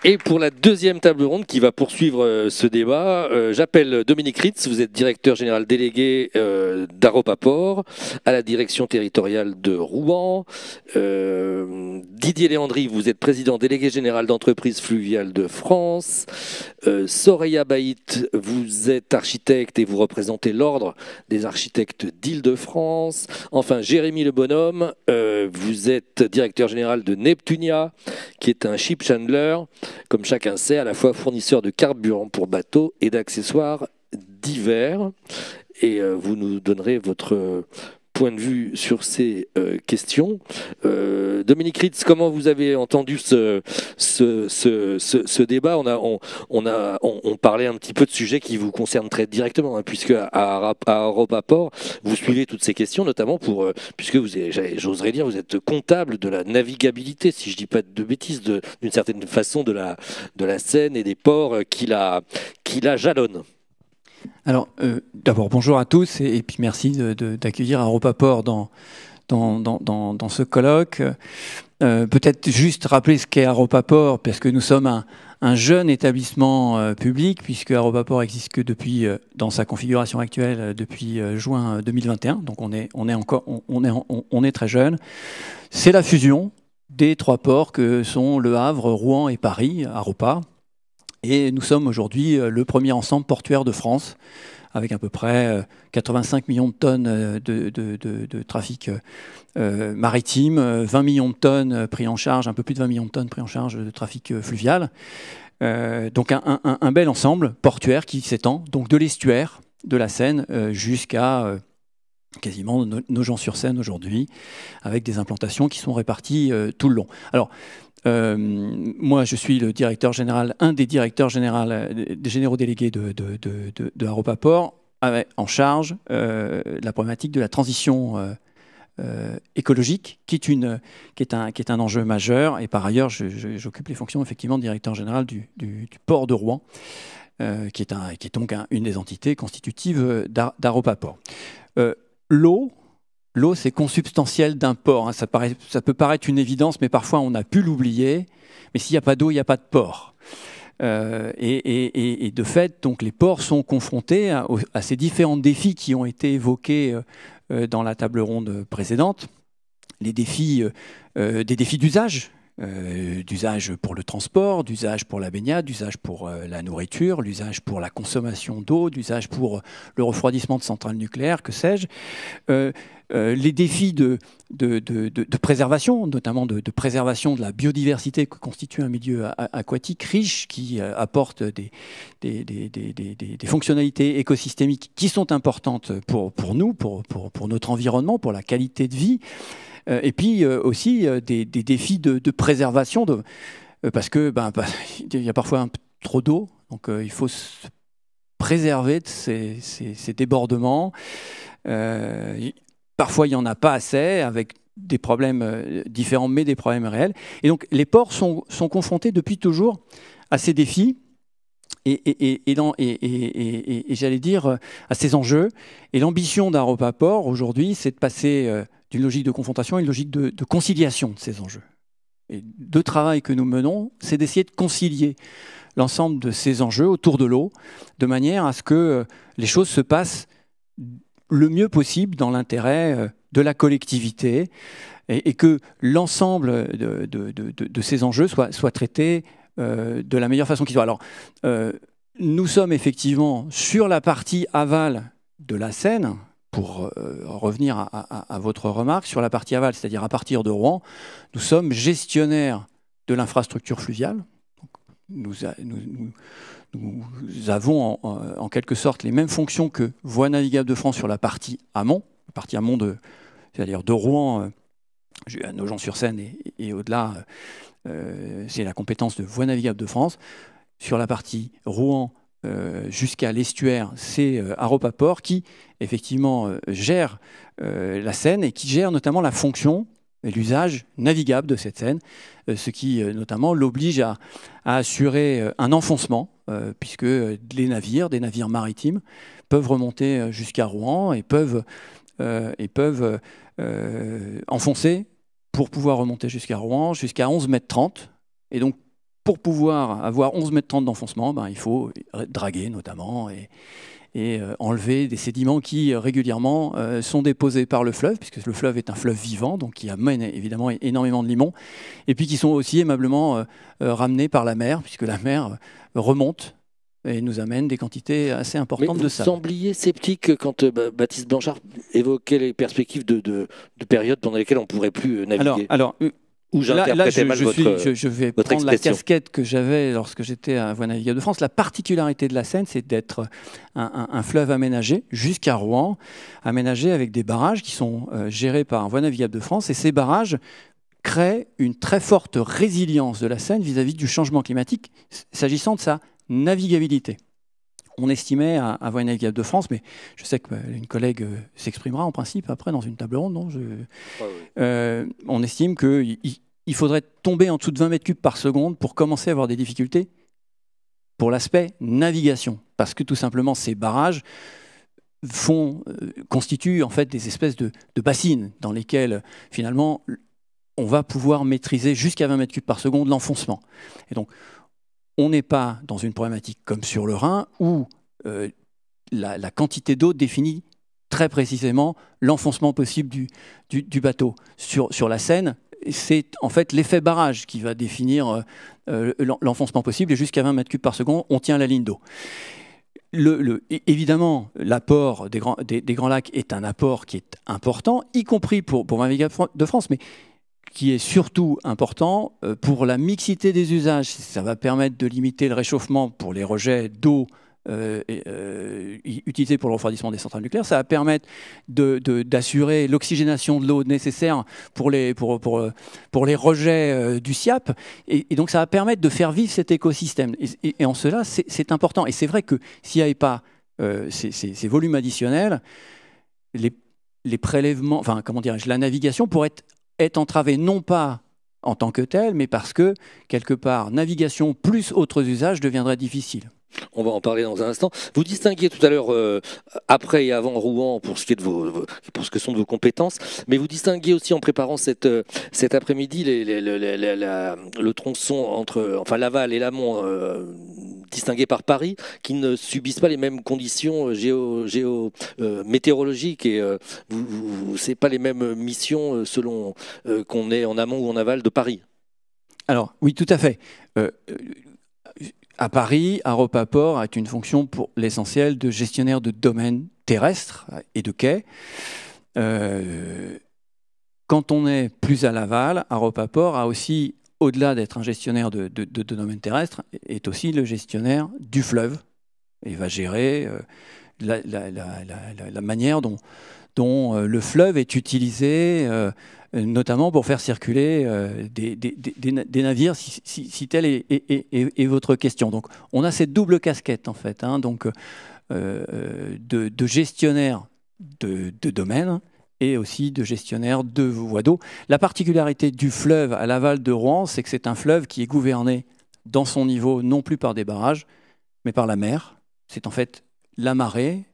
Et pour la deuxième table ronde qui va poursuivre ce débat, j'appelle Dominique Ritz, vous êtes directeur général délégué d'Aropaport à la direction territoriale de Rouen. Didier Léandri, vous êtes président délégué général d'entreprise fluviale de France. Soraya Baït, vous êtes architecte et vous représentez l'ordre des architectes d'Île-de-France. Enfin, Jérémy Le Bonhomme, vous êtes directeur général de Neptunia, qui est un ship chandler, comme chacun sait, à la fois fournisseur de carburant pour bateaux et d'accessoires divers. Et vous nous donnerez votre point de vue sur ces questions. Dominique Ritz, comment vous avez entendu ce débat? On parlait un petit peu de sujets qui vous concernent très directement, hein, puisque à Aropaport, vous suivez toutes ces questions, notamment puisque j'oserais dire, vous êtes comptable de la navigabilité, si je ne dis pas de bêtises, d'une certaine façon de la Seine et des ports qui la jalonnent. Alors, d'abord, bonjour à tous et puis merci d'accueillir Aropaport dans ce colloque. Peut-être juste rappeler ce qu'est Aropaport, parce que nous sommes un jeune établissement public, puisque Aropaport existe que depuis, dans sa configuration actuelle, depuis juin 2021. Donc on est très jeune. C'est la fusion des trois ports que sont Le Havre, Rouen et Paris, Aropa. Et nous sommes aujourd'hui le premier ensemble portuaire de France, avec à peu près 85 millions de tonnes de trafic maritime, 20 millions de tonnes pris en charge, un peu plus de 20 millions de tonnes pris en charge de trafic fluvial. Donc un bel ensemble portuaire qui s'étend donc de l'estuaire de la Seine jusqu'à quasiment Nogent-sur-Seine aujourd'hui, avec des implantations qui sont réparties tout le long. Alors, moi, je suis le directeur général, un des directeurs généraux délégués de Aropaport, en charge la problématique de la transition écologique, qui est un enjeu majeur. Et par ailleurs, j'occupe les fonctions effectivement de directeur général du port de Rouen, qui est donc une des entités constitutives d'Aropaport. L'eau, c'est consubstantiel d'un port. Hein. Ça peut paraître une évidence, mais parfois on a pu l'oublier. Mais s'il n'y a pas d'eau, il n'y a pas de port. Et de fait, donc, les ports sont confrontés à ces différents défis qui ont été évoqués dans la table ronde précédente. Les défis, des défis d'usage. D'usage pour le transport, d'usage pour la baignade, d'usage pour la nourriture, l'usage pour la consommation d'eau, d'usage pour le refroidissement de centrales nucléaires, que sais-je. Les défis de préservation, notamment de préservation de la biodiversité que constitue un milieu aquatique riche qui apporte des fonctionnalités écosystémiques qui sont importantes pour nous, pour notre environnement, pour la qualité de vie. Et puis aussi des défis de préservation, parce que il y a parfois trop d'eau, donc il faut se préserver de ces débordements. Parfois il n'y en a pas assez, avec des problèmes différents, mais des problèmes réels. Et donc les ports sont confrontés depuis toujours à ces défis. Et j'allais dire à ces enjeux. Et l'ambition d'Aropaport aujourd'hui, c'est de passer d'une logique de confrontation à une logique de conciliation de ces enjeux. Et le travail que nous menons, c'est d'essayer de concilier l'ensemble de ces enjeux autour de l'eau, de manière à ce que les choses se passent le mieux possible dans l'intérêt de la collectivité et que l'ensemble de ces enjeux soit traité de la meilleure façon qui soit. Alors, nous sommes effectivement sur la partie aval de la Seine, pour revenir à votre remarque, sur la partie aval, c'est-à-dire à partir de Rouen, nous sommes gestionnaires de l'infrastructure fluviale. Nous avons en quelque sorte les mêmes fonctions que Voies navigables de France sur la partie amont c'est-à-dire de Rouen à Nogent-sur-Seine et au-delà, c'est la compétence de Voies navigables de France. Sur la partie Rouen jusqu'à l'estuaire, c'est Aropaport qui, effectivement, gère la Seine et qui gère notamment la fonction et l'usage navigable de cette Seine, ce qui, notamment, l'oblige à assurer un enfoncement, puisque des navires maritimes, peuvent remonter jusqu'à Rouen et peuvent enfoncer pour pouvoir remonter jusqu'à Rouen, jusqu'à 11,30 m. Et donc, pour pouvoir avoir 11,30 mètres d'enfoncement, il faut draguer notamment et enlever des sédiments qui régulièrement sont déposés par le fleuve, puisque le fleuve est un fleuve vivant, donc qui amène évidemment énormément de limons, et puis qui sont aussi aimablement ramenés par la mer, puisque la mer remonte et nous amène des quantités assez importantes de sable. Vous sembliez sceptique quand Baptiste Blanchard évoquait les perspectives de périodes pendant lesquelles on ne pourrait plus naviguer. Où j'interprétais mal je vais votre prendre expression. la casquette que j'avais lorsque j'étais à Voies navigables de France. La particularité de la Seine, c'est d'être un fleuve aménagé jusqu'à Rouen, aménagé avec des barrages qui sont gérés par Voies navigables de France. Et ces barrages créent une très forte résilience de la Seine vis-à-vis du changement climatique, s'agissant de sa navigabilité. On estimait à Voies navigables de France, mais je sais qu'une collègue s'exprimera en principe après dans une table ronde, non on estime qu'il faudrait tomber en dessous de 20 mètres cubes par seconde pour commencer à avoir des difficultés pour l'aspect navigation. Parce que tout simplement, ces barrages constituent en fait des espèces de bassines dans lesquelles finalement on va pouvoir maîtriser jusqu'à 20 mètres cubes par seconde l'enfoncement. Et donc, on n'est pas dans une problématique comme sur le Rhin où la quantité d'eau définit très précisément l'enfoncement possible du bateau. Sur la Seine, c'est en fait l'effet barrage qui va définir l'enfoncement possible, et jusqu'à 20 mètres cubes par seconde, on tient la ligne d'eau. Évidemment, l'apport des grands lacs est un apport qui est important, y compris pour Voies navigables de France, mais qui est surtout important pour la mixité des usages. Ça va permettre de limiter le réchauffement pour les rejets d'eau utilisés pour le refroidissement des centrales nucléaires. Ça va permettre d'assurer l'oxygénation de l'eau nécessaire pour les rejets du SIAP. Et donc ça va permettre de faire vivre cet écosystème. Et en cela, c'est important. Et c'est vrai que s'il n'y avait pas ces volumes additionnels, les prélèvements, la navigation pourrait être entravée non pas en tant que telle, mais parce que, quelque part, navigation plus autres usages deviendrait difficile. On va en parler dans un instant. Vous distinguiez tout à l'heure après et avant Rouen pour ce qui est pour ce que sont de vos compétences, mais vous distinguiez aussi en préparant cet après-midi le tronçon entre l'aval et l'amont distingué par Paris, qui ne subissent pas les mêmes conditions météorologiques et c'est pas les mêmes missions selon qu'on est en amont ou en aval de Paris. Alors oui, tout à fait. À Paris, Aropaport a une fonction pour l'essentiel de gestionnaire de domaines terrestres et de quais. Quand on est plus à l'aval, Aropaport a aussi, au-delà d'être un gestionnaire de domaines terrestres, est aussi le gestionnaire du fleuve. Il va gérer la manière dont le fleuve est utilisé, notamment pour faire circuler des navires, si telle est votre question. Donc, on a cette double casquette, en fait, de gestionnaire de domaine et aussi de gestionnaire de voies d'eau. La particularité du fleuve à l'aval de Rouen, c'est que c'est un fleuve qui est gouverné dans son niveau, non plus par des barrages, mais par la mer. C'est en fait la marée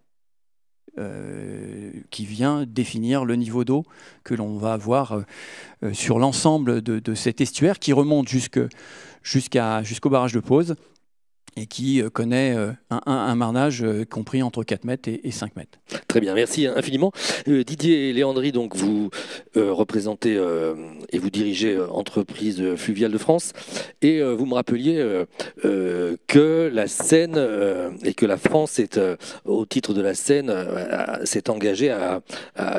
qui vient définir le niveau d'eau que l'on va avoir sur l'ensemble de cet estuaire qui remonte jusqu'au barrage de Pose et qui connaît un marnage compris entre 4 mètres et 5 mètres. Très bien, merci infiniment. Didier Léandri, donc vous représentez et vous dirigez Entreprises Fluviales de France, et vous me rappeliez que la Seine et que la France, au titre de la Seine, s'est engagée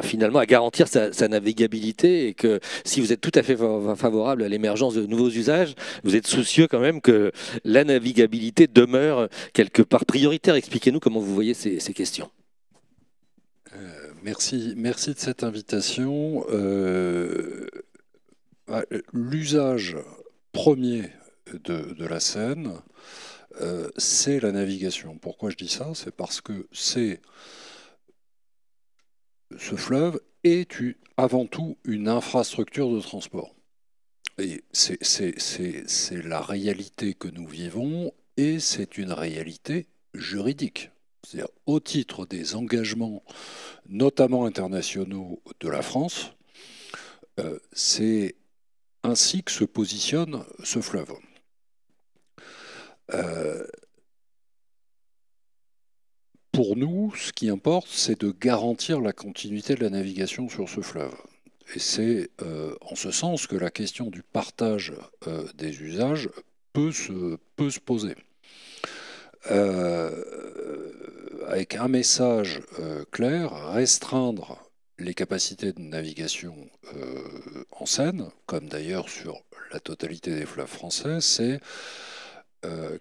finalement à garantir sa navigabilité, et que si vous êtes tout à fait favorable à l'émergence de nouveaux usages, vous êtes soucieux quand même que la navigabilité demeure quelque part prioritaire. Expliquez-nous comment vous voyez ces questions. Merci de cette invitation. L'usage premier de la Seine, c'est la navigation. Pourquoi je dis ça? C'est parce que ce fleuve est avant tout une infrastructure de transport. Et c'est la réalité que nous vivons, et c'est une réalité juridique. C'est-à-dire, au titre des engagements, notamment internationaux, de la France, c'est ainsi que se positionne ce fleuve. Euh, pour nous, ce qui importe, c'est de garantir la continuité de la navigation sur ce fleuve. Et c'est en ce sens que la question du partage des usages peut se poser. Avec un message clair, restreindre les capacités de navigation en Seine, comme d'ailleurs sur la totalité des fleuves français, c'est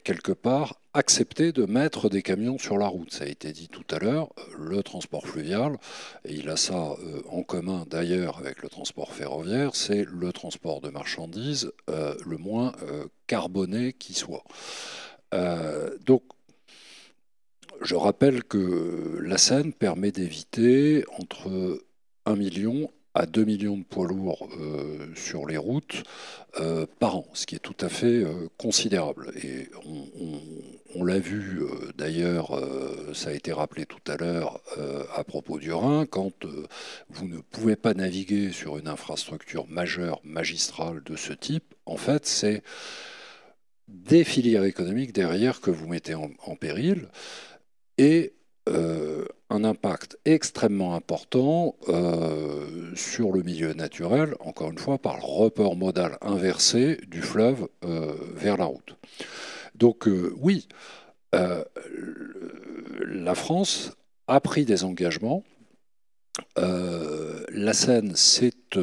quelque part accepter de mettre des camions sur la route. Ça a été dit tout à l'heure, le transport fluvial, et il a ça en commun d'ailleurs avec le transport ferroviaire, c'est le transport de marchandises le moins carboné qui soit. Donc, je rappelle que la Seine permet d'éviter entre 1 million à 2 millions de poids lourds sur les routes par an, ce qui est tout à fait considérable. Et on l'a vu d'ailleurs, ça a été rappelé tout à l'heure à propos du Rhin, quand vous ne pouvez pas naviguer sur une infrastructure majeure, magistrale de ce type, en fait, c'est des filières économiques derrière que vous mettez en péril et un impact extrêmement important sur le milieu naturel, encore une fois, par le report modal inversé du fleuve vers la route. Donc oui, la France a pris des engagements. La Seine, c'est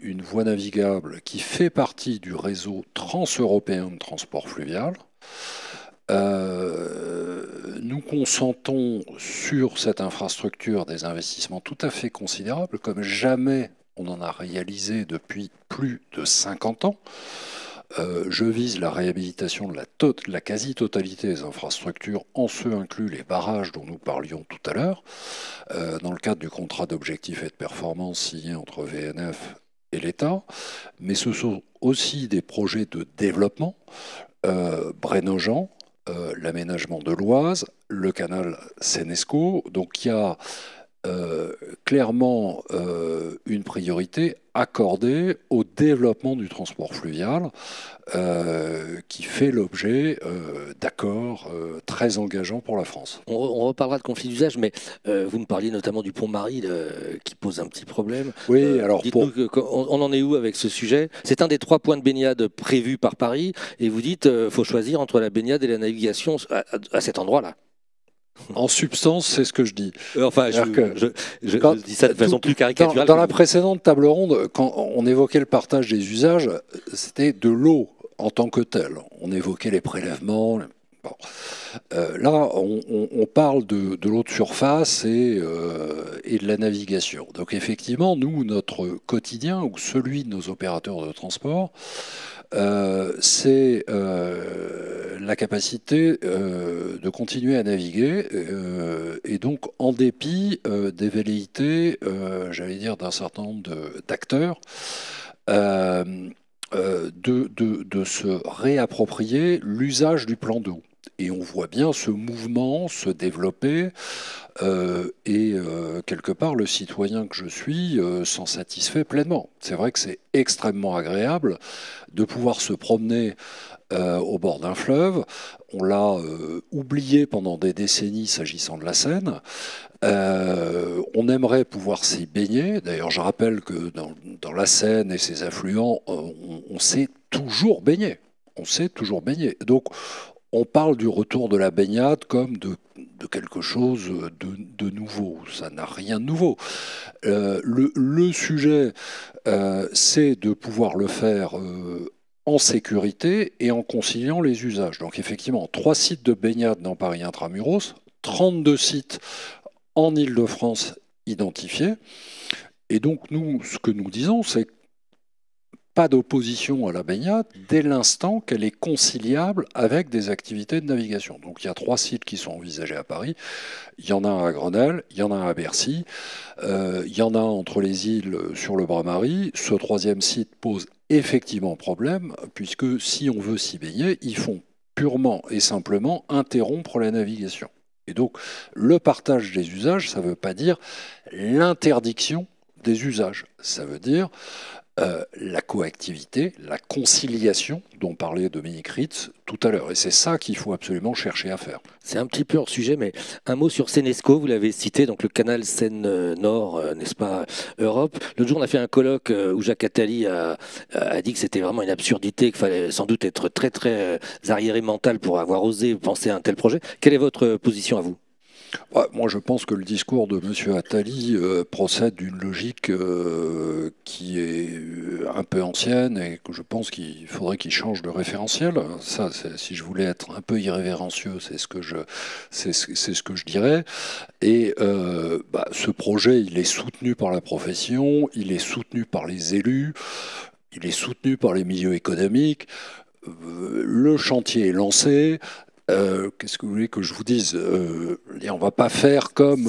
une voie navigable qui fait partie du réseau transeuropéen de transport fluvial. Nous consentons sur cette infrastructure des investissements tout à fait considérables, comme jamais on en a réalisé depuis plus de 50 ans. Je vise la réhabilitation de la quasi-totalité des infrastructures, en ce inclus les barrages dont nous parlions tout à l'heure, dans le cadre du contrat d'objectifs et de performance signé entre VNF et l'État. Mais ce sont aussi des projets de développement, Brenaujan, l'aménagement de l'Oise, le canal Seine-Escaut. Donc il y a clairement une priorité accordée au développement du transport fluvial qui fait l'objet d'accords très engageants pour la France. On reparlera de conflit d'usage, mais vous me parliez notamment du pont Marie qui pose un petit problème. Oui, alors dites-nous on en est où avec ce sujet? C'est un des 3 points de baignade prévus par Paris, et vous dites faut choisir entre la baignade et la navigation à cet endroit-là. En substance, c'est ce que je dis. Enfin, je dis ça de façon plus caricaturale. Dans la précédente table ronde, quand on évoquait le partage des usages, c'était de l'eau en tant que telle. On évoquait les prélèvements. Bon. Là, on parle de l'eau de surface et de la navigation. Donc effectivement, nous, notre quotidien, ou celui de nos opérateurs de transport, c'est la capacité de continuer à naviguer et donc en dépit des velléités, j'allais dire, d'un certain nombre d'acteurs de se réapproprier l'usage du plan d'eau. Et on voit bien ce mouvement se développer et quelque part le citoyen que je suis s'en satisfait pleinement. C'est vrai que c'est extrêmement agréable de pouvoir se promener au bord d'un fleuve. On l'a oublié pendant des décennies s'agissant de la Seine. On aimerait pouvoir s'y baigner. D'ailleurs, je rappelle que dans la Seine et ses affluents, on s'est toujours baigné. On s'est toujours baigné. Donc, on parle du retour de la baignade comme de quelque chose de nouveau. Ça n'a rien de nouveau. Le sujet, c'est de pouvoir le faire en sécurité et en conciliant les usages. Donc effectivement, 3 sites de baignade dans Paris Intramuros, 32 sites en Île-de-France identifiés. Et donc nous, ce que nous disons, c'est pas d'opposition à la baignade dès l'instant qu'elle est conciliable avec des activités de navigation. Donc il y a 3 sites qui sont envisagés à Paris. Il y en a un à Grenelle, il y en a un à Bercy, il y en a un entre les îles sur le Bras-Marie. Ce 3e site pose effectivement problème, puisque si on veut s'y baigner, ils font purement et simplement interrompre la navigation. Et donc le partage des usages, ça ne veut pas dire l'interdiction des usages. Ça veut dire la coactivité, la conciliation dont parlait Dominique Ritz tout à l'heure. Et c'est ça qu'il faut absolument chercher à faire. C'est un petit peu hors sujet, mais un mot sur Senesco, vous l'avez cité, donc le canal Seine-Nord, n'est-ce pas, Europe. L'autre jour, on a fait un colloque où Jacques Attali a dit que c'était vraiment une absurdité, qu'il fallait sans doute être très très arriéré mental pour avoir osé penser à un tel projet. Quelle est votre position à vous ? Ouais, moi, je pense que le discours de M. Attali procède d'une logique qui est un peu ancienne et que je pense qu'il faudrait qu'il change de référentiel. Ça, si je voulais être un peu irrévérencieux, c'est ce que je dirais. Et ce projet, il est soutenu par la profession, il est soutenu par les élus, il est soutenu par les milieux économiques. Le chantier est lancé. Qu'est-ce que vous voulez que je vous dise on va pas faire comme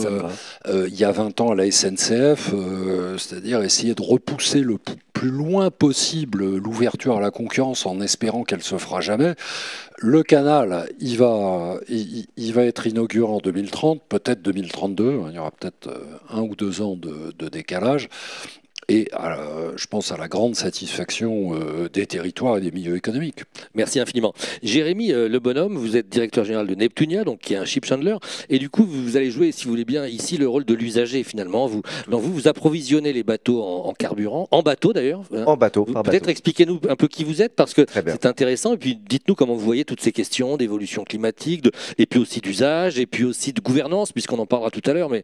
il y a 20 ans à la SNCF, c'est-à-dire essayer de repousser le plus loin possible l'ouverture à la concurrence en espérant qu'elle se fera jamais. Le canal, il va être inauguré en 2030, peut-être 2032, il y aura peut-être 1 ou 2 ans de décalage. Et je pense à la grande satisfaction des territoires et des milieux économiques. Merci infiniment. Jérémy Le Bonhomme, vous êtes directeur général de Neptunia, donc qui est un ship chandler, et du coup vous allez jouer, si vous voulez bien, ici le rôle de l'usager finalement. Vous approvisionnez les bateaux en carburant, en bateau d'ailleurs. Hein. En bateau, par bateau. Peut-être expliquez-nous un peu qui vous êtes, parce que c'est intéressant, et puis dites-nous comment vous voyez toutes ces questions d'évolution climatique, et puis aussi d'usage, et puis aussi de gouvernance, puisqu'on en parlera tout à l'heure, mais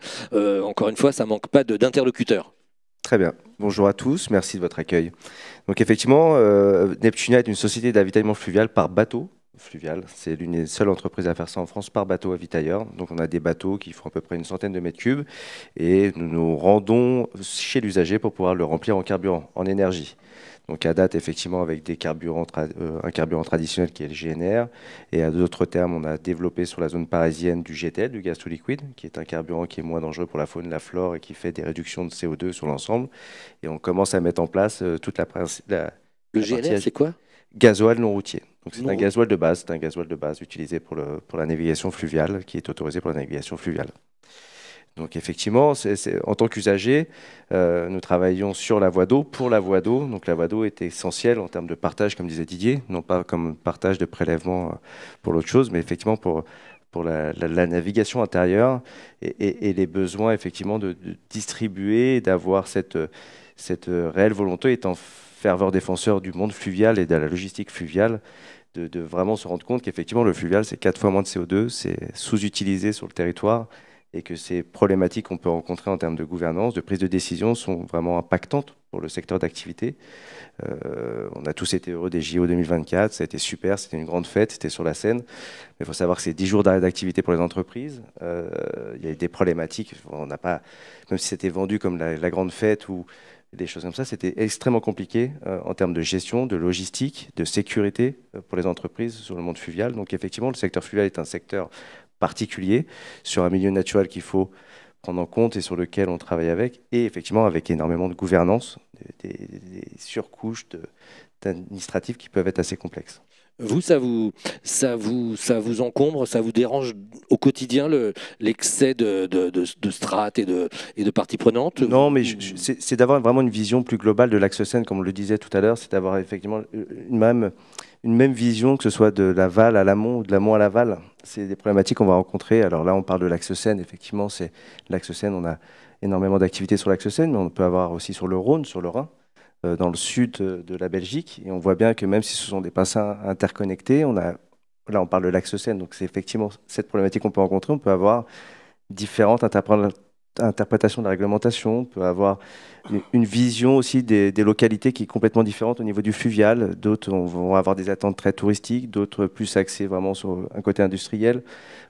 encore une fois, ça manque pas d'interlocuteurs. Très bien. Bonjour à tous, merci de votre accueil. Donc effectivement, Neptunia est une société d'avitaillement fluvial par bateau fluvial. C'est l'une des seules entreprises à faire ça en France par bateau avitailleur. Donc on a des bateaux qui font à peu près une centaine de mètres cubes et nous nous rendons chez l'usager pour pouvoir le remplir en carburant, en énergie. Donc à date, effectivement, avec des carburants un carburant traditionnel qui est le GNR. Et à d'autres termes, on a développé sur la zone parisienne du GTL, du gaz tout liquide, qui est un carburant qui est moins dangereux pour la faune, la flore et qui fait des réductions de CO2 sur l'ensemble. Et on commence à mettre en place toute la Le GNR, c'est quoi ? Gasoil non routier. Donc c'est un gasoil de base, utilisé pour la navigation fluviale, qui est autorisé pour la navigation fluviale. Donc effectivement, en tant qu'usager, nous travaillons sur la voie d'eau, pour la voie d'eau. Donc la voie d'eau est essentielle en termes de partage, comme disait Didier, non pas comme partage de prélèvement pour l'autre chose, mais effectivement pour la navigation intérieure et les besoins effectivement de distribuer, d'avoir cette réelle volonté, étant ferveur défenseur du monde fluvial et de la logistique fluviale, de vraiment se rendre compte qu'effectivement le fluvial c'est 4 fois moins de CO2, c'est sous-utilisé sur le territoire, et que ces problématiques qu'on peut rencontrer en termes de gouvernance, de prise de décision sont vraiment impactantes pour le secteur d'activité. On a tous été heureux des JO 2024, ça a été super, c'était une grande fête, c'était sur la Seine. Mais il faut savoir que c'est 10 jours d'arrêt d'activité pour les entreprises. Il y a des problématiques, on n'a pas, même si c'était vendu comme la grande fête ou des choses comme ça, c'était extrêmement compliqué en termes de gestion, de logistique, de sécurité pour les entreprises sur le monde fluvial. Donc effectivement, le secteur fluvial est un secteur particulier, sur un milieu naturel qu'il faut prendre en compte et sur lequel on travaille avec, et effectivement avec énormément de gouvernance, des surcouches administratives qui peuvent être assez complexes. Vous, ça vous encombre, ça vous dérange au quotidien l'excès de strates et de parties prenantes? Non, mais c'est d'avoir vraiment une vision plus globale de l'axe Seine, comme on le disait tout à l'heure, c'est d'avoir effectivement une même vision, que ce soit de l'aval à l'amont ou de l'amont à l'aval. C'est des problématiques qu'on va rencontrer. Alors là, on parle de l'axe Seine. Effectivement, c'est l'axe Seine. On a énormément d'activités sur l'axe Seine, mais on peut avoir aussi sur le Rhône, sur le Rhin, dans le sud de la Belgique. Et on voit bien que même si ce sont des bassins interconnectés, là, on parle de l'axe Seine. Donc c'est effectivement cette problématique qu'on peut rencontrer. On peut avoir différentes interprétation de la réglementation, on peut avoir une vision aussi des localités qui est complètement différente au niveau du fluvial. D'autres vont avoir des attentes très touristiques, d'autres plus axées vraiment sur un côté industriel.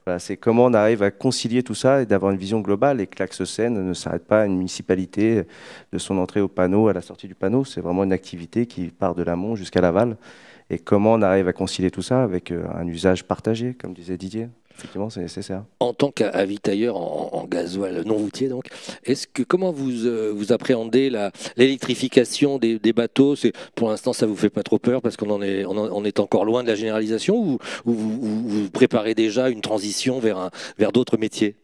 Voilà, c'est comment on arrive à concilier tout ça et d'avoir une vision globale, et que l'axe Seine ne s'arrête pas à une municipalité de son entrée au panneau à la sortie du panneau. C'est vraiment une activité qui part de l'amont jusqu'à l'aval. Et comment on arrive à concilier tout ça avec un usage partagé, comme disait Didier. Effectivement, c'est nécessaire. En tant qu'avitailleur en gasoil non routier, donc, comment vous appréhendez l'électrification des bateaux? Pour l'instant, ça vous fait pas trop peur parce qu'on est encore loin de la généralisation, ou vous préparez déjà une transition vers d'autres métiers?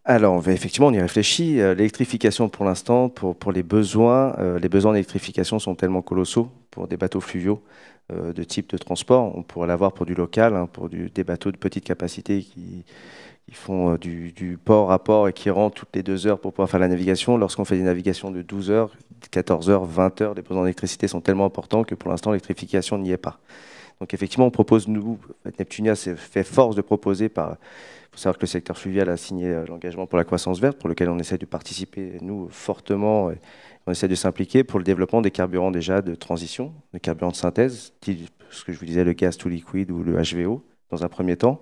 Alors, effectivement, on y réfléchit. L'électrification, pour l'instant, pour les besoins d'électrification sont tellement colossaux pour des bateaux fluviaux de type de transport. On pourrait l'avoir pour du local, hein, pour des bateaux de petite capacité qui font du port à port et qui rentrent toutes les 2 heures pour pouvoir faire la navigation. Lorsqu'on fait des navigations de 12 heures, 14 heures, 20 heures, les besoins d'électricité sont tellement importants que pour l'instant, l'électrification n'y est pas. Donc effectivement, on propose, nous, Neptunia s'est fait force de proposer il faut savoir que le secteur fluvial a signé l'engagement pour la croissance verte, pour lequel on essaie de participer, nous, fortement, et on essaie de s'impliquer pour le développement des carburants déjà de transition, des carburants de synthèse, ce que je vous disais, le gaz tout liquide ou le HVO, dans un premier temps.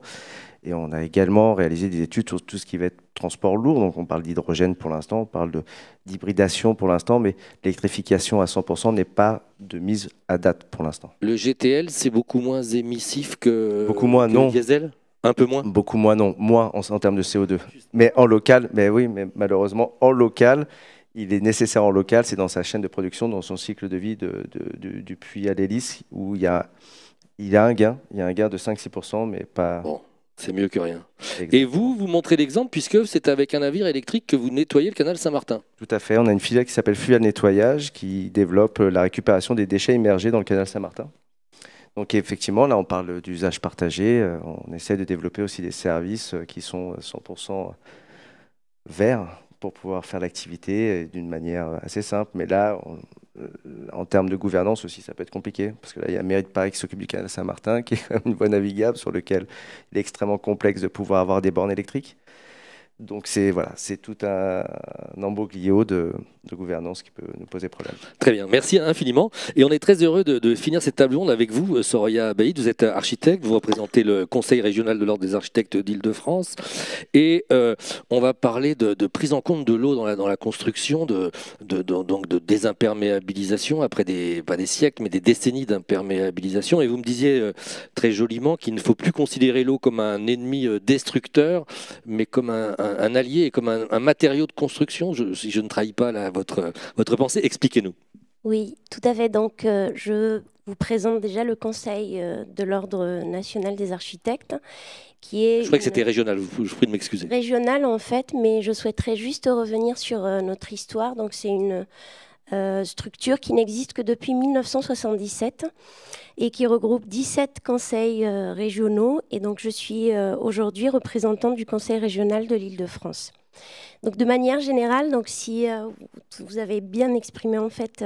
Et on a également réalisé des études sur tout ce qui va être transport lourd. Donc on parle d'hydrogène pour l'instant, on parle d'hybridation pour l'instant, mais l'électrification à 100% n'est pas de mise à date pour l'instant. Le GTL, c'est beaucoup moins émissif que non. le diesel? Un peu moins? Beaucoup moins, non. Moins en termes de CO2. Mais en local, mais oui, mais malheureusement, en local, il est nécessaire en local, c'est dans sa chaîne de production, dans son cycle de vie du puits à l'hélice, où il y a un gain de 5-6%, mais pas... Bon. C'est mieux que rien. Exactement. Et vous montrez l'exemple puisque c'est avec un navire électrique que vous nettoyez le canal Saint-Martin. Tout à fait. On a une filiale qui s'appelle Fluvial Nettoyage qui développe la récupération des déchets immergés dans le canal Saint-Martin. Donc effectivement, là on parle d'usage partagé. On essaie de développer aussi des services qui sont 100% verts pour pouvoir faire l'activité d'une manière assez simple. Mais là, en termes de gouvernance aussi, ça peut être compliqué. Parce que là, il y a Mairie de Paris qui s'occupe du canal Saint-Martin, qui est quand même une voie navigable sur lequel il est extrêmement complexe de pouvoir avoir des bornes électriques. Donc c'est tout un embroglio de gouvernance qui peut nous poser problème. Très bien, merci infiniment. Et on est très heureux de finir cette table ronde avec vous, Soraya Baïd. Vous êtes architecte, vous représentez le Conseil régional de l'Ordre des architectes d'Île-de-France. Et on va parler de prise en compte de l'eau dans la construction, donc de désimperméabilisation après pas des siècles, mais des décennies d'imperméabilisation. Et vous me disiez très joliment qu'il ne faut plus considérer l'eau comme un ennemi destructeur, mais comme un allié et comme un matériau de construction. Si je ne trahis pas votre pensée, expliquez-nous. Oui, tout à fait. Donc, je vous présente déjà le Conseil de l'Ordre national des architectes, qui est... Je croyais que c'était régional, je vous prie de m'excuser. Régional, en fait, mais je souhaiterais juste revenir sur notre histoire. Donc, c'est une structure qui n'existe que depuis 1977 et qui regroupe 17 conseils régionaux. Et donc, je suis aujourd'hui représentante du Conseil régional de l'Île-de-France. Donc, de manière générale, donc, si vous avez bien exprimé, en fait,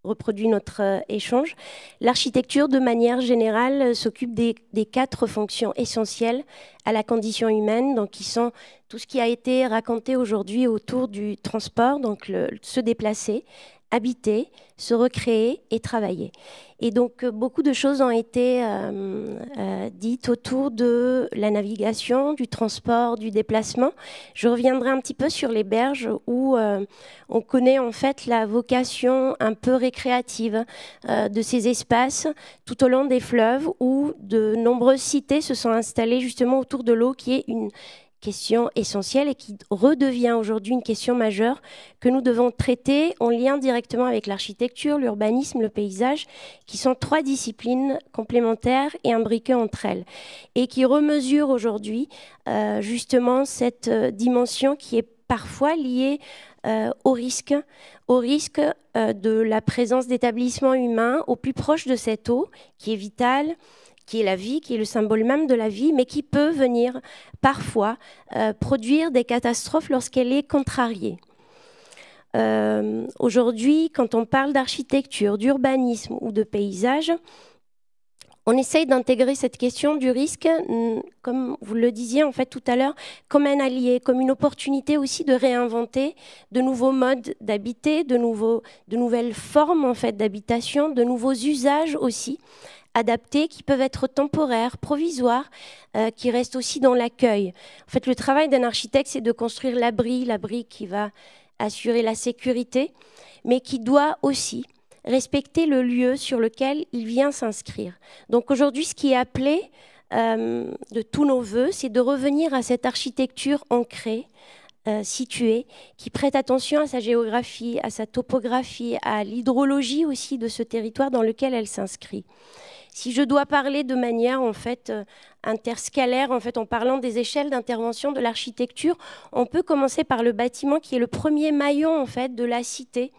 reproduit notre échange, l'architecture, de manière générale, s'occupe des 4 fonctions essentielles à la condition humaine, donc qui sont tout ce qui a été raconté aujourd'hui autour du transport, donc se déplacer, habiter, se recréer et travailler. Et donc, beaucoup de choses ont été dites autour de la navigation, du transport, du déplacement. Je reviendrai un petit peu sur les berges où on connaît en fait la vocation un peu récréative de ces espaces tout au long des fleuves où de nombreuses cités se sont installées justement autour de l'eau, qui est une question essentielle et qui redevient aujourd'hui une question majeure que nous devons traiter en lien directement avec l'architecture, l'urbanisme, le paysage, qui sont 3 disciplines complémentaires et imbriquées entre elles, et qui remesurent aujourd'hui justement cette dimension qui est parfois liée au risque de la présence d'établissements humains au plus proche de cette eau, qui est vitale, qui est la vie, qui est le symbole même de la vie, mais qui peut venir parfois produire des catastrophes lorsqu'elle est contrariée. Aujourd'hui, quand on parle d'architecture, d'urbanisme ou de paysage, on essaye d'intégrer cette question du risque, comme vous le disiez en fait tout à l'heure, comme un allié, comme une opportunité aussi de réinventer de nouveaux modes d'habiter, de nouvelles formes en fait d'habitation, de nouveaux usages aussi adaptés qui peuvent être temporaires, provisoires, qui restent aussi dans l'accueil. En fait, le travail d'un architecte, c'est de construire l'abri qui va assurer la sécurité, mais qui doit aussi respecter le lieu sur lequel il vient s'inscrire. Donc aujourd'hui, ce qui est appelé de tous nos voeux, c'est de revenir à cette architecture ancrée, située, qui prête attention à sa géographie, à sa topographie, à l'hydrologie aussi de ce territoire dans lequel elle s'inscrit. Si je dois parler de manière en fait interscalaire, en fait en parlant des échelles d'intervention de l'architecture, on peut commencer par le bâtiment qui est le premier maillon en fait de la cité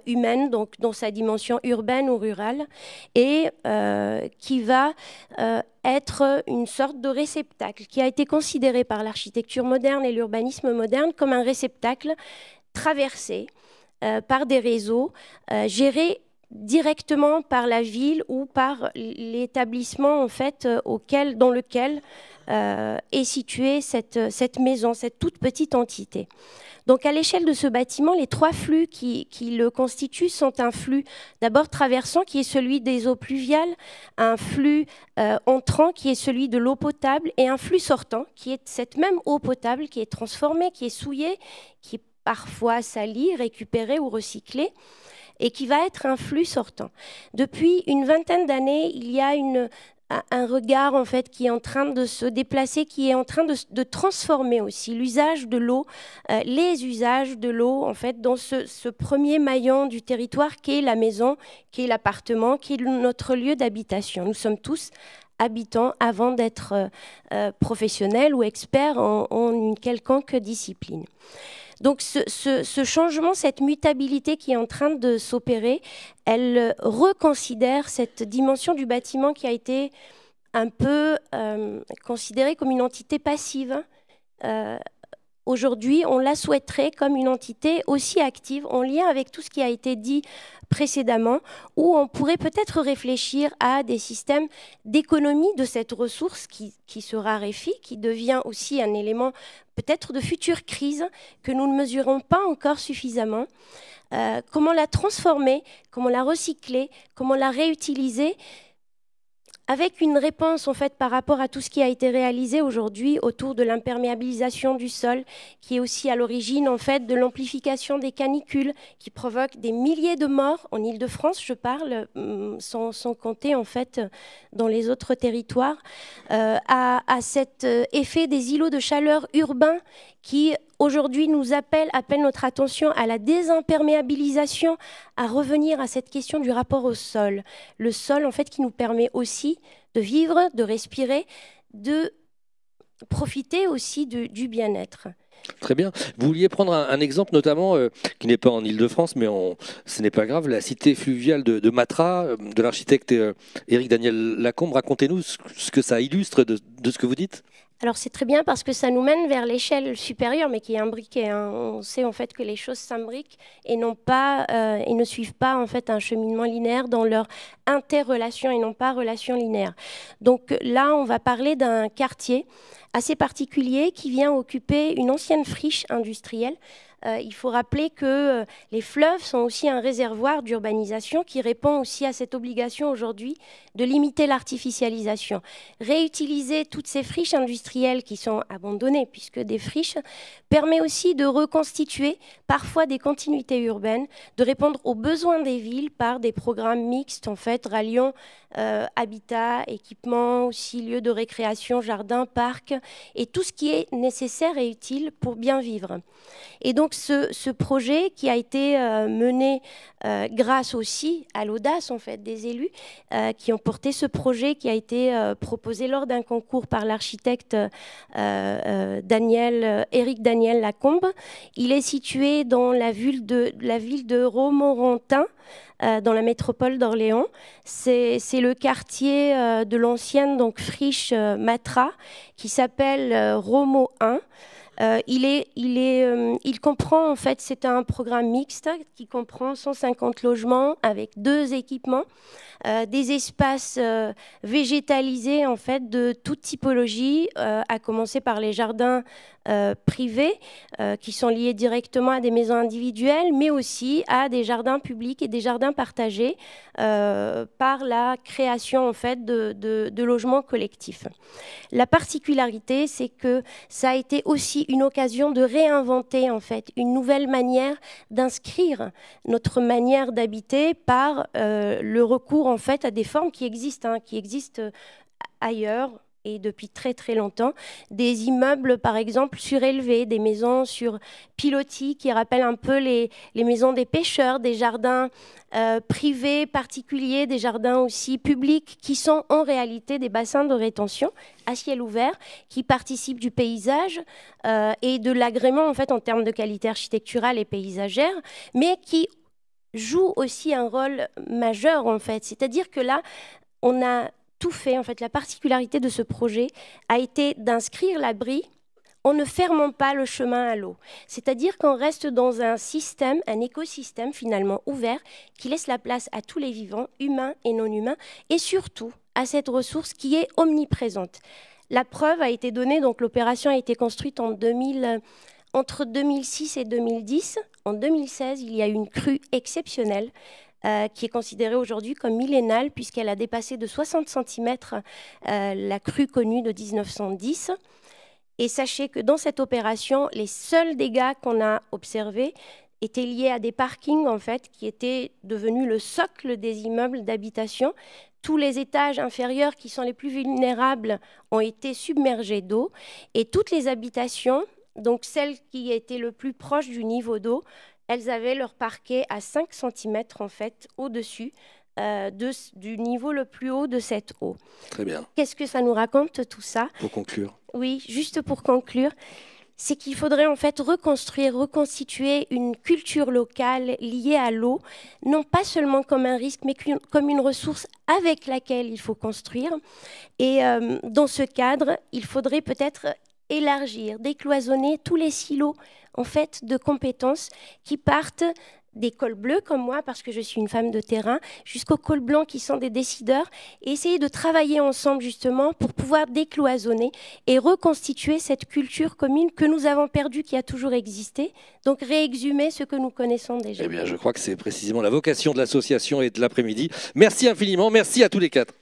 humaine, donc dans sa dimension urbaine ou rurale, et qui va être une sorte de réceptacle qui a été considéré par l'architecture moderne et l'urbanisme moderne comme un réceptacle traversé par des réseaux gérés directement par la ville ou par l'établissement en fait, dans lequel est située cette maison, cette toute petite entité. Donc à l'échelle de ce bâtiment, les trois flux qui le constituent sont un flux d'abord traversant qui est celui des eaux pluviales, un flux entrant qui est celui de l'eau potable et un flux sortant qui est cette même eau potable qui est transformée, qui est souillée, qui est parfois salie, récupérée ou recyclée, et qui va être un flux sortant. Depuis une vingtaine d'années, il y a un regard en fait qui est en train de se déplacer, qui est en train de transformer aussi l'usage de l'eau, les usages de l'eau en fait dans ce premier maillon du territoire qui est la maison, qui est l'appartement, qui est notre lieu d'habitation. Nous sommes tous habitants avant d'être professionnels ou experts en une quelconque discipline. Donc ce changement, cette mutabilité qui est en train de s'opérer, elle reconsidère cette dimension du bâtiment qui a été un peu considérée comme une entité passive. Aujourd'hui, on la souhaiterait comme une entité aussi active, en lien avec tout ce qui a été dit précédemment, où on pourrait peut-être réfléchir à des systèmes d'économie de cette ressource qui se raréfie, qui devient aussi un élément peut-être de future crise que nous ne mesurons pas encore suffisamment. Comment la transformer, comment la recycler, comment la réutiliser, avec une réponse en fait par rapport à tout ce qui a été réalisé aujourd'hui autour de l'imperméabilisation du sol, qui est aussi à l'origine en fait de l'amplification des canicules, qui provoquent des milliers de morts en Île-de-France, je parle, sans compter en fait dans les autres territoires, à cet effet des îlots de chaleur urbains qui aujourd'hui nous appellent notre attention à la désimperméabilisation, à revenir à cette question du rapport au sol. Le sol, en fait, qui nous permet aussi de vivre, de respirer, de profiter aussi du bien-être. Très bien. Vous vouliez prendre un exemple notamment qui n'est pas en Île-de-France, mais ce n'est pas grave, la cité fluviale de Matra, de l'architecte Éric Daniel Lacombe. Racontez-nous ce que ça illustre de ce que vous dites. Alors c'est très bien parce que ça nous mène vers l'échelle supérieure, mais qui est imbriquée. Hein. On sait en fait que les choses s'imbriquent et ne suivent pas en fait un cheminement linéaire dans leur interrelation et non pas relation linéaire. Donc là, on va parler d'un quartier assez particulier qui vient occuper une ancienne friche industrielle. Il faut rappeler que les fleuves sont aussi un réservoir d'urbanisation qui répond aussi à cette obligation aujourd'hui de limiter l'artificialisation. Réutiliser toutes ces friches industrielles qui sont abandonnées, puisque des friches, permet aussi de reconstituer parfois des continuités urbaines, de répondre aux besoins des villes par des programmes mixtes, en fait, ralliant habitat, équipement, aussi lieux de récréation, jardins, parcs, et tout ce qui est nécessaire et utile pour bien vivre. Et donc ce projet qui a été mené grâce aussi à l'audace en fait des élus qui ont porté ce projet qui a été proposé lors d'un concours par l'architecte Éric Daniel Lacombe. Il est situé dans la ville de Romorantin, dans la métropole d'Orléans. C'est le quartier de l'ancienne donc friche Matra qui s'appelle Romo 1. Il comprend, en fait, c'est un programme mixte qui comprend 150 logements avec 2 équipements, des espaces végétalisés, en fait, de toute typologie, à commencer par les jardins privés qui sont liés directement à des maisons individuelles, mais aussi à des jardins publics et des jardins partagés par la création, en fait, de logements collectifs. La particularité, c'est que ça a été aussi une occasion de réinventer en fait une nouvelle manière d'inscrire notre manière d'habiter par le recours en fait à des formes qui existent ailleurs, et depuis très très longtemps, des immeubles par exemple surélevés, des maisons sur pilotis qui rappellent un peu les maisons des pêcheurs, des jardins privés particuliers, des jardins aussi publics qui sont en réalité des bassins de rétention à ciel ouvert qui participent du paysage et de l'agrément en fait en termes de qualité architecturale et paysagère, mais qui jouent aussi un rôle majeur en fait. C'est-à-dire que là, on a tout fait. En fait, la particularité de ce projet a été d'inscrire l'abri en ne fermant pas le chemin à l'eau. C'est-à-dire qu'on reste dans un système, un écosystème finalement ouvert qui laisse la place à tous les vivants, humains et non humains, et surtout à cette ressource qui est omniprésente. La preuve a été donnée, donc l'opération a été construite entre 2006 et 2010. En 2016, il y a eu une crue exceptionnelle qui est considérée aujourd'hui comme millénale puisqu'elle a dépassé de 60 cm la crue connue de 1910. Et sachez que dans cette opération, les seuls dégâts qu'on a observés étaient liés à des parkings en fait, qui étaient devenus le socle des immeubles d'habitation. Tous les étages inférieurs qui sont les plus vulnérables ont été submergés d'eau et toutes les habitations, donc celles qui étaient le plus proches du niveau d'eau, elles avaient leur parquet à 5 cm en fait au-dessus du niveau le plus haut de cette eau. Très bien. Qu'est-ce que ça nous raconte tout ça? Pour conclure. Oui, juste pour conclure, c'est qu'il faudrait en fait reconstruire, reconstituer une culture locale liée à l'eau, non pas seulement comme un risque, mais comme une ressource avec laquelle il faut construire. Et dans ce cadre, il faudrait peut-être élargir, décloisonner tous les silos en fait de compétences qui partent des cols bleus comme moi, parce que je suis une femme de terrain, jusqu'aux cols blancs qui sont des décideurs, et essayer de travailler ensemble justement pour pouvoir décloisonner et reconstituer cette culture commune que nous avons perdue, qui a toujours existé, donc réexhumer ce que nous connaissons déjà. Eh bien, je crois que c'est précisément la vocation de l'association et de l'après-midi. Merci infiniment, merci à tous les quatre.